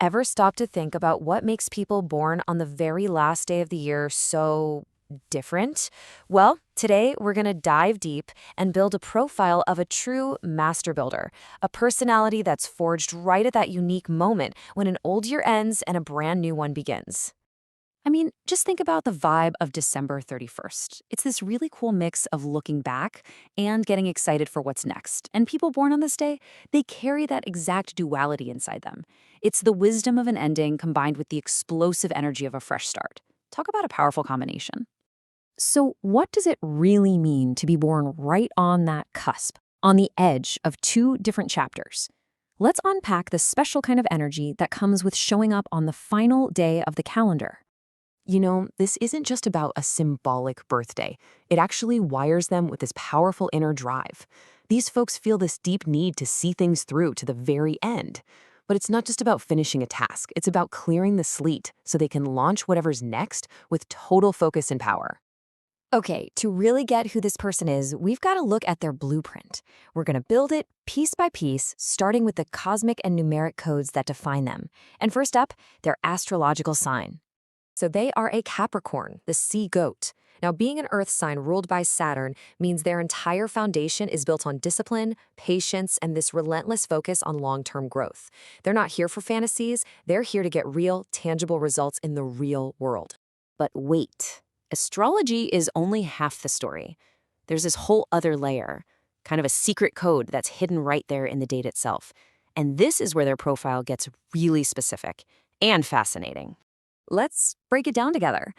Ever stop to think about what makes people born on the very last day of the year so different? Well, today we're going to dive deep and build a profile of a true master builder, a personality that's forged right at that unique moment when an old year ends and a brand new one begins. I mean, just think about the vibe of December 31st. It's this really cool mix of looking back and getting excited for what's next. And people born on this day, they carry that exact duality inside them. It's the wisdom of an ending combined with the explosive energy of a fresh start. Talk about a powerful combination. So, what does it really mean to be born right on that cusp, on the edge of two different chapters? Let's unpack the special kind of energy that comes with showing up on the final day of the calendar. This isn't just about a symbolic birthday. It actually wires them with this powerful inner drive. These folks feel this deep need to see things through to the very end. But it's not just about finishing a task. It's about clearing the slate so they can launch whatever's next with total focus and power. Okay, to really get who this person is, we've got to look at their blueprint. We're going to build it piece by piece, starting with the cosmic and numeric codes that define them. And first up, their astrological sign. So they are a Capricorn, the sea goat. Now, being an earth sign ruled by Saturn means their entire foundation is built on discipline, patience, and this relentless focus on long-term growth. They're not here for fantasies. They're here to get real, tangible results in the real world. But wait, astrology is only half the story. There's this whole other layer, kind of a secret code that's hidden right there in the date itself. And this is where their profile gets really specific and fascinating. Let's break it down together.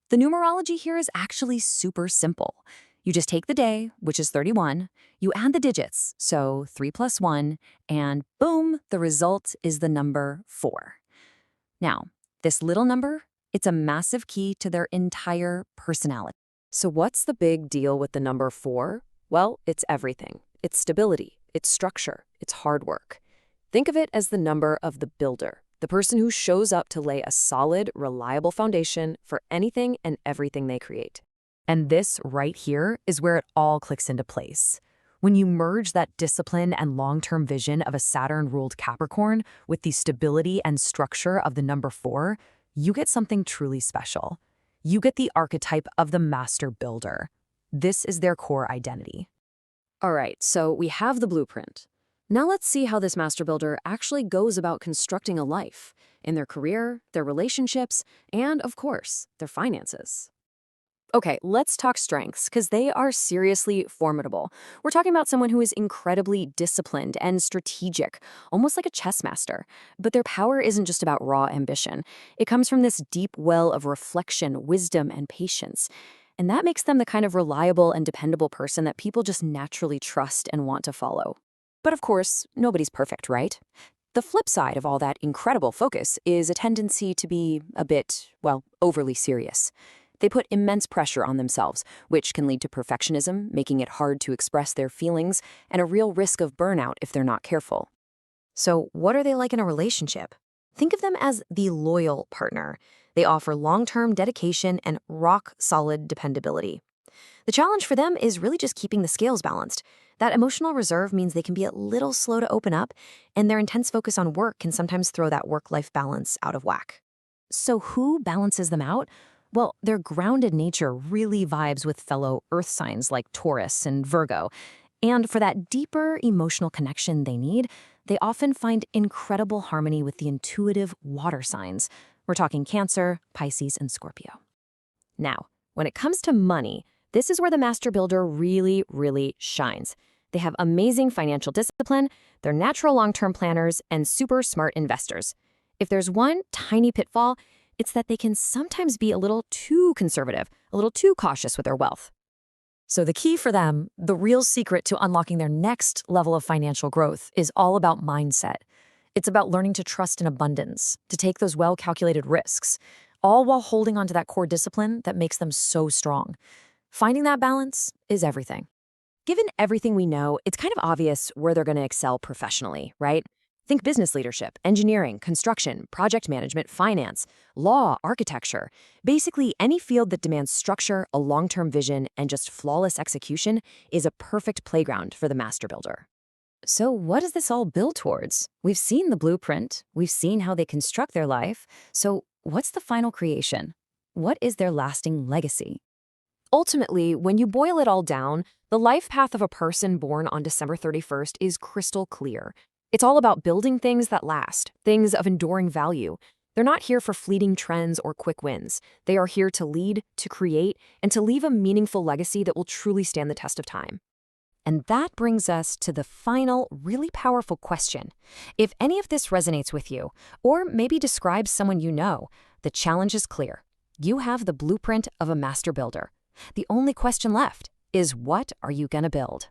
The numerology here is actually super simple. You just take the day, which is 31, you add the digits, so 3 plus 1, and boom, the result is the number 4. Now, this little number, it's a massive key to their entire personality. So what's the big deal with the number 4? Well, it's everything. It's stability, it's structure, it's hard work. Think of it as the number of the builder. The person who shows up to lay a solid, reliable foundation for anything and everything they create. And this right here is where it all clicks into place. When you merge that discipline and long-term vision of a Saturn-ruled Capricorn with the stability and structure of the number 4, you get something truly special. You get the archetype of the master builder. This is their core identity. All right, so we have the blueprint. Now let's see how this master builder actually goes about constructing a life in their career, their relationships, and, of course, their finances. Okay, let's talk strengths, because they are seriously formidable. We're talking about someone who is incredibly disciplined and strategic, almost like a chess master. But their power isn't just about raw ambition. It comes from this deep well of reflection, wisdom, and patience. And that makes them the kind of reliable and dependable person that people just naturally trust and want to follow. But of course, nobody's perfect, right? The flip side of all that incredible focus is a tendency to be a bit, overly serious. They put immense pressure on themselves, which can lead to perfectionism, making it hard to express their feelings, and a real risk of burnout if they're not careful. So what are they like in a relationship? Think of them as the loyal partner. They offer long-term dedication and rock-solid dependability. The challenge for them is really just keeping the scales balanced. That emotional reserve means they can be a little slow to open up, and their intense focus on work can sometimes throw that work-life balance out of whack. So who balances them out? Well, their grounded nature really vibes with fellow earth signs like Taurus and Virgo. And for that deeper emotional connection they need, they often find incredible harmony with the intuitive water signs. We're talking Cancer, Pisces, and Scorpio. Now, when it comes to money, this is where the master builder really, really shines. They have amazing financial discipline, they're natural long-term planners, and super smart investors. If there's one tiny pitfall, it's that they can sometimes be a little too conservative, a little too cautious with their wealth. So the key for them, the real secret to unlocking their next level of financial growth, is all about mindset. It's about learning to trust in abundance, to take those well-calculated risks, all while holding onto that core discipline that makes them so strong. Finding that balance is everything. Given everything we know, it's kind of obvious where they're going to excel professionally, right? Think business leadership, engineering, construction, project management, finance, law, architecture. Basically, any field that demands structure, a long-term vision, and just flawless execution is a perfect playground for the master builder. So what does this all build towards? We've seen the blueprint, we've seen how they construct their life. So what's the final creation? What is their lasting legacy? Ultimately, when you boil it all down, the life path of a person born on December 31st is crystal clear. It's all about building things that last, things of enduring value. They're not here for fleeting trends or quick wins. They are here to lead, to create, and to leave a meaningful legacy that will truly stand the test of time. And that brings us to the final, really powerful question. If any of this resonates with you, or maybe describes someone you know, the challenge is clear. You have the blueprint of a master builder. The only question left is, what are you going to build?